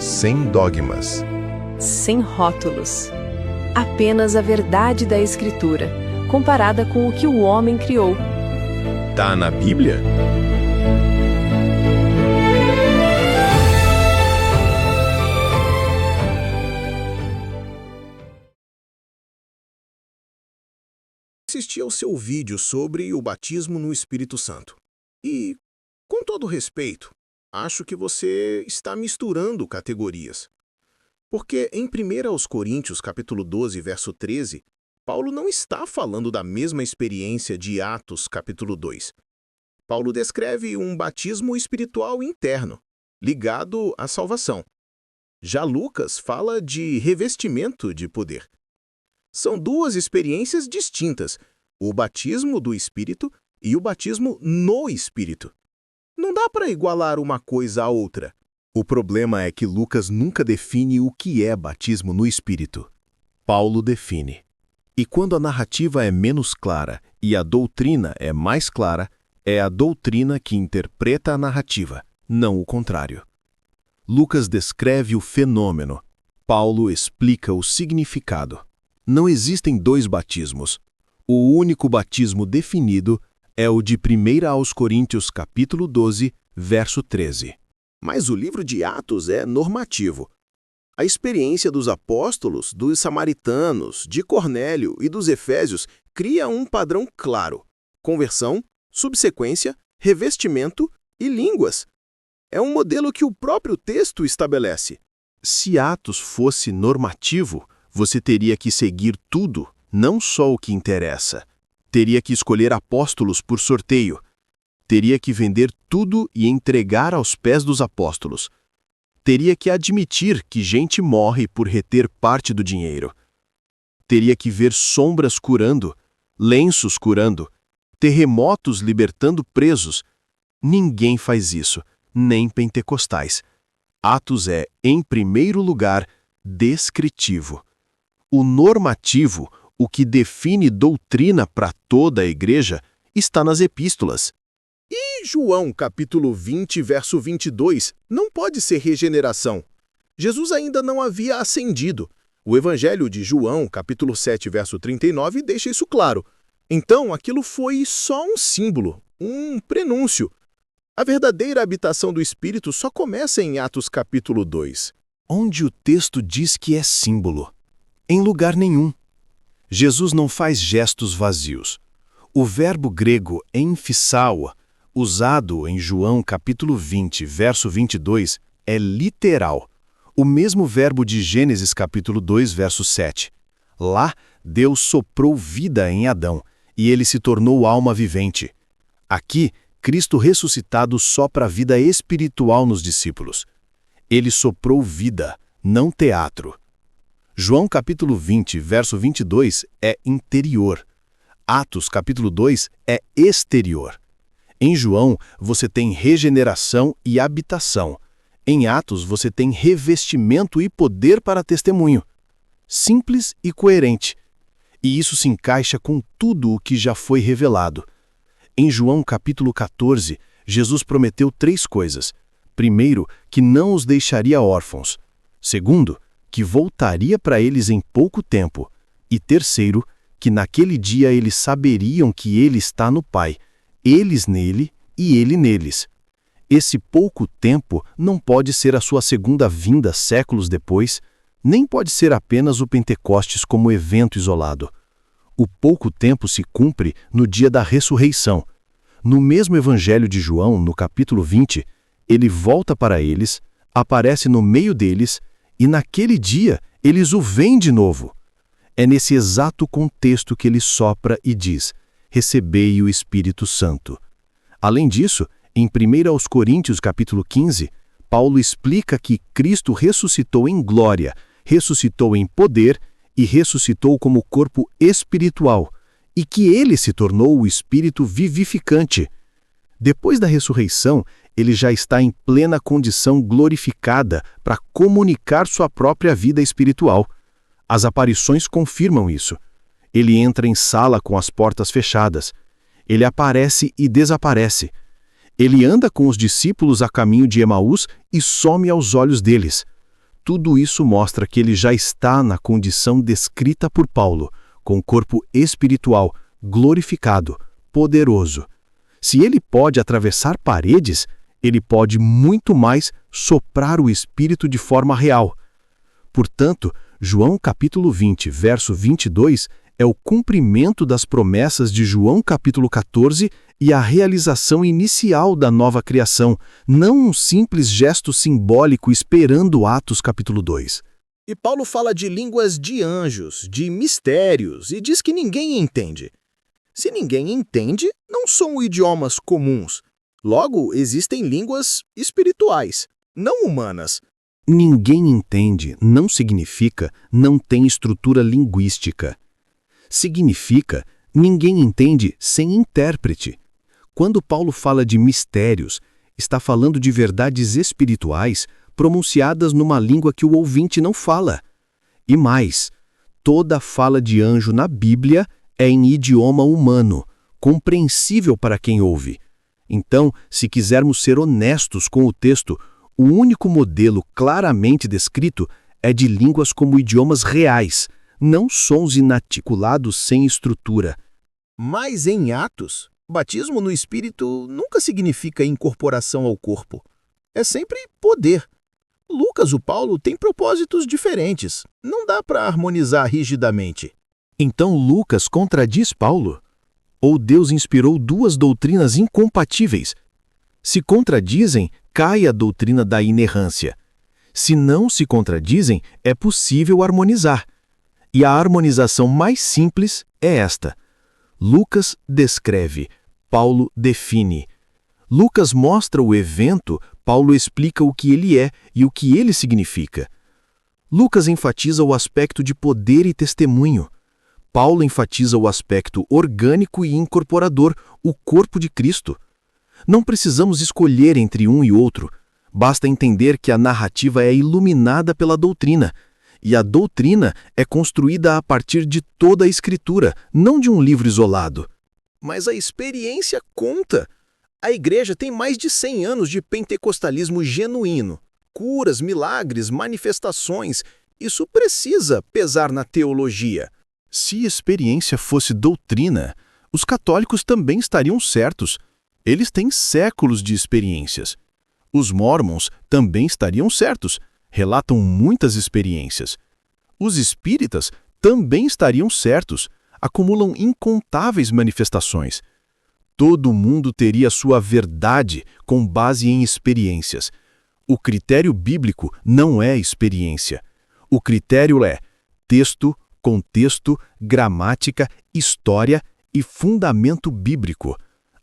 sem dogmas, sem rótulos. Apenas a verdade da Escritura, comparada com o que o homem criou. Tá na Bíblia? Assisti ao seu vídeo sobre o batismo no Espírito Santo. E, com todo respeito, acho que você está misturando categorias. Porque em 1 Coríntios, capítulo 12, verso 13, Paulo não está falando da mesma experiência de Atos, capítulo 2. Paulo descreve um batismo espiritual interno, ligado à salvação. Já Lucas fala de revestimento de poder. São duas experiências distintas, o batismo do Espírito e o batismo no Espírito. Não dá para igualar uma coisa à outra. O problema é que Lucas nunca define o que é batismo no Espírito. Paulo define. E quando a narrativa é menos clara e a doutrina é mais clara, é a doutrina que interpreta a narrativa, não o contrário. Lucas descreve o fenômeno. Paulo explica o significado. Não existem dois batismos. O único batismo definido é o de 1 aos Coríntios, capítulo 12, verso 13. Mas o livro de Atos é normativo. A experiência dos apóstolos, dos samaritanos, de Cornélio e dos efésios cria um padrão claro: conversão, subsequência, revestimento e línguas. É um modelo que o próprio texto estabelece. Se Atos fosse normativo, você teria que seguir tudo, não só o que interessa. Teria que escolher apóstolos por sorteio. Teria que vender tudo e entregar aos pés dos apóstolos. Teria que admitir que gente morre por reter parte do dinheiro. Teria que ver sombras curando, lenços curando, terremotos libertando presos. Ninguém faz isso, nem pentecostais. Atos é, em primeiro lugar, descritivo. O normativo, o que define doutrina para toda a igreja, está nas epístolas. E João, capítulo 20, verso 22, não pode ser regeneração. Jesus ainda não havia ascendido. O Evangelho de João, capítulo 7, verso 39, deixa isso claro. Então, aquilo foi só um símbolo, um prenúncio. A verdadeira habitação do Espírito só começa em Atos, capítulo 2. Onde o texto diz que é símbolo? Em lugar nenhum. Jesus não faz gestos vazios. O verbo grego emphissao, usado em João capítulo 20, verso 22, é literal. O mesmo verbo de Gênesis capítulo 2, verso 7. Lá, Deus soprou vida em Adão, e ele se tornou alma vivente. Aqui, Cristo ressuscitado sopra a vida espiritual nos discípulos. Ele soprou vida, não teatro. João capítulo 20, verso 22 é interior. Atos capítulo 2 é exterior. Em João, você tem regeneração e habitação. Em Atos, você tem revestimento e poder para testemunho. Simples e coerente. E isso se encaixa com tudo o que já foi revelado. Em João capítulo 14, Jesus prometeu 3 coisas. Primeiro, que não os deixaria órfãos. Segundo, que voltaria para eles em pouco tempo. E terceiro, que naquele dia eles saberiam que ele está no Pai, eles nele e ele neles. Esse pouco tempo não pode ser a sua segunda vinda séculos depois, nem pode ser apenas o Pentecostes como evento isolado. O pouco tempo se cumpre no dia da ressurreição. No mesmo Evangelho de João, no capítulo 20, ele volta para eles, aparece no meio deles, e naquele dia eles o veem de novo. É nesse exato contexto que ele sopra e diz: recebei o Espírito Santo. Além disso, em 1 aos Coríntios capítulo 15, Paulo explica que Cristo ressuscitou em glória, ressuscitou em poder e ressuscitou como corpo espiritual, e que ele se tornou o Espírito vivificante. Depois da ressurreição, ele já está em plena condição glorificada para comunicar sua própria vida espiritual. As aparições confirmam isso. Ele entra em sala com as portas fechadas. Ele aparece e desaparece. Ele anda com os discípulos a caminho de Emaús e some aos olhos deles. tudo isso mostra que ele já está na condição descrita por Paulo, com corpo espiritual, glorificado, poderoso. Se ele pode atravessar paredes, ele pode muito mais soprar o Espírito de forma real. Portanto, João capítulo 20, verso 22, é o cumprimento das promessas de João capítulo 14 e a realização inicial da nova criação, não um simples gesto simbólico esperando Atos capítulo 2. E Paulo fala de línguas de anjos, de mistérios, e diz que ninguém entende. Se ninguém entende, não são idiomas comuns. Logo, existem línguas espirituais, não humanas. Ninguém entende não significa não tem estrutura linguística. Significa ninguém entende sem intérprete. Quando Paulo fala de mistérios, está falando de verdades espirituais pronunciadas numa língua que o ouvinte não fala. E mais, toda fala de anjo na Bíblia é em idioma humano, compreensível para quem ouve. Então, se quisermos ser honestos com o texto, o único modelo claramente descrito é de línguas como idiomas reais, não sons inarticulados sem estrutura. Mas em Atos, batismo no Espírito nunca significa incorporação ao corpo. É sempre poder. Lucas, o Paulo, tem propósitos diferentes. Não dá para harmonizar rigidamente. Então Lucas contradiz Paulo? Ou Deus inspirou duas doutrinas incompatíveis? Se contradizem, cai a doutrina da inerrância. Se não se contradizem, é possível harmonizar. E a harmonização mais simples é esta. Lucas descreve, Paulo define. Lucas mostra o evento, Paulo explica o que ele é e o que ele significa. Lucas enfatiza o aspecto de poder e testemunho. Paulo enfatiza o aspecto orgânico e incorporador, o corpo de Cristo. Não precisamos escolher entre um e outro. Basta entender que a narrativa é iluminada pela doutrina. E a doutrina é construída a partir de toda a Escritura, não de um livro isolado. Mas a experiência conta. A igreja tem mais de 100 anos de pentecostalismo genuíno. Curas, milagres, manifestações. Isso precisa pesar na teologia. Se experiência fosse doutrina, os católicos também estariam certos. Eles têm séculos de experiências. Os mórmons também estariam certos. Relatam muitas experiências. Os espíritas também estariam certos. Acumulam incontáveis manifestações. Todo mundo teria sua verdade com base em experiências. O critério bíblico não é experiência. O critério é texto, contexto, gramática, história e fundamento bíblico.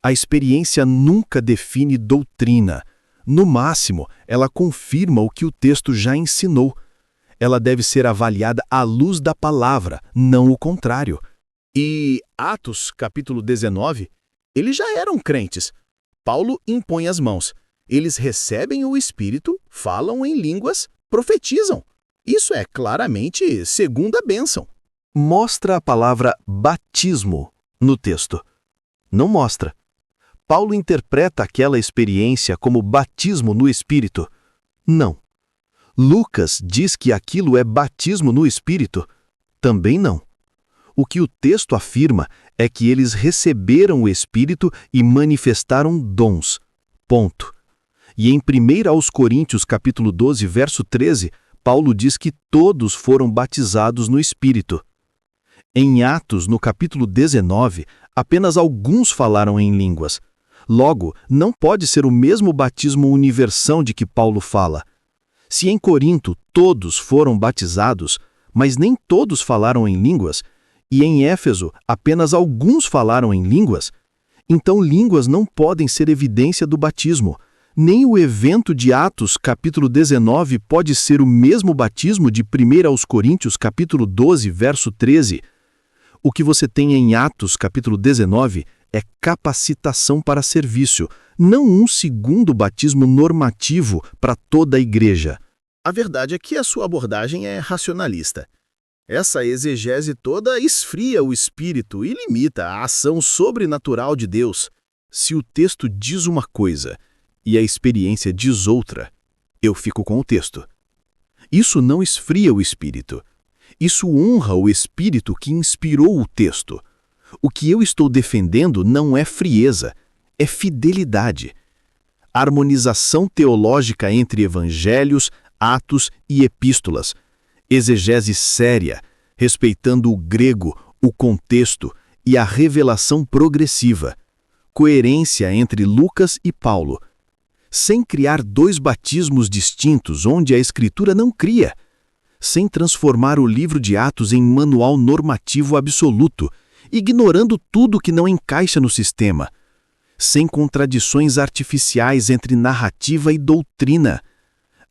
A experiência nunca define doutrina. No máximo, ela confirma o que o texto já ensinou. Ela deve ser avaliada à luz da palavra, não o contrário. E Atos, capítulo 19, eles já eram crentes. Paulo impõe as mãos. Eles recebem o Espírito, falam em línguas, profetizam. Isso é claramente segunda bênção. Mostra a palavra batismo no texto. Não mostra. Paulo interpreta aquela experiência como batismo no Espírito. Não. Lucas diz que aquilo é batismo no Espírito. Também não. O que o texto afirma é que eles receberam o Espírito e manifestaram dons. Ponto. E em 1 aos Coríntios, capítulo 12, verso 13, Paulo diz que todos foram batizados no Espírito. Em Atos, no capítulo 19, apenas alguns falaram em línguas. Logo, não pode ser o mesmo batismo universal de que Paulo fala. Se em Corinto todos foram batizados, mas nem todos falaram em línguas, e em Éfeso apenas alguns falaram em línguas, então línguas não podem ser evidência do batismo. Nem o evento de Atos, capítulo 19, pode ser o mesmo batismo de 1 aos Coríntios, capítulo 12, verso 13. O que você tem em Atos, capítulo 19, é capacitação para serviço, não um segundo batismo normativo para toda a igreja. A verdade é que a sua abordagem é racionalista. Essa exegese toda esfria o espírito e limita a ação sobrenatural de Deus. Se o texto diz uma coisa e a experiência diz outra, eu fico com o texto. Isso não esfria o espírito. Isso honra o espírito que inspirou o texto. O que eu estou defendendo não é frieza, é fidelidade. Harmonização teológica entre evangelhos, atos e epístolas. Exegese séria, respeitando o grego, o contexto e a revelação progressiva. Coerência entre Lucas e Paulo. Sem criar dois batismos distintos onde a Escritura não cria. Sem transformar o livro de Atos em manual normativo absoluto, ignorando tudo que não encaixa no sistema. Sem contradições artificiais entre narrativa e doutrina.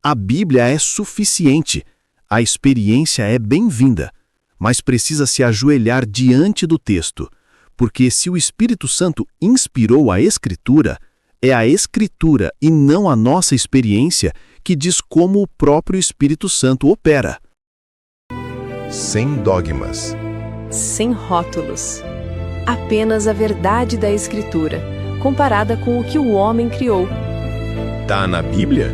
A Bíblia é suficiente. A experiência é bem-vinda, mas precisa se ajoelhar diante do texto, porque se o Espírito Santo inspirou a Escritura, é a Escritura e não a nossa experiência que diz como o próprio Espírito Santo opera. Sem dogmas. Sem rótulos. Apenas a verdade da Escritura, comparada com o que o homem criou. Tá na Bíblia?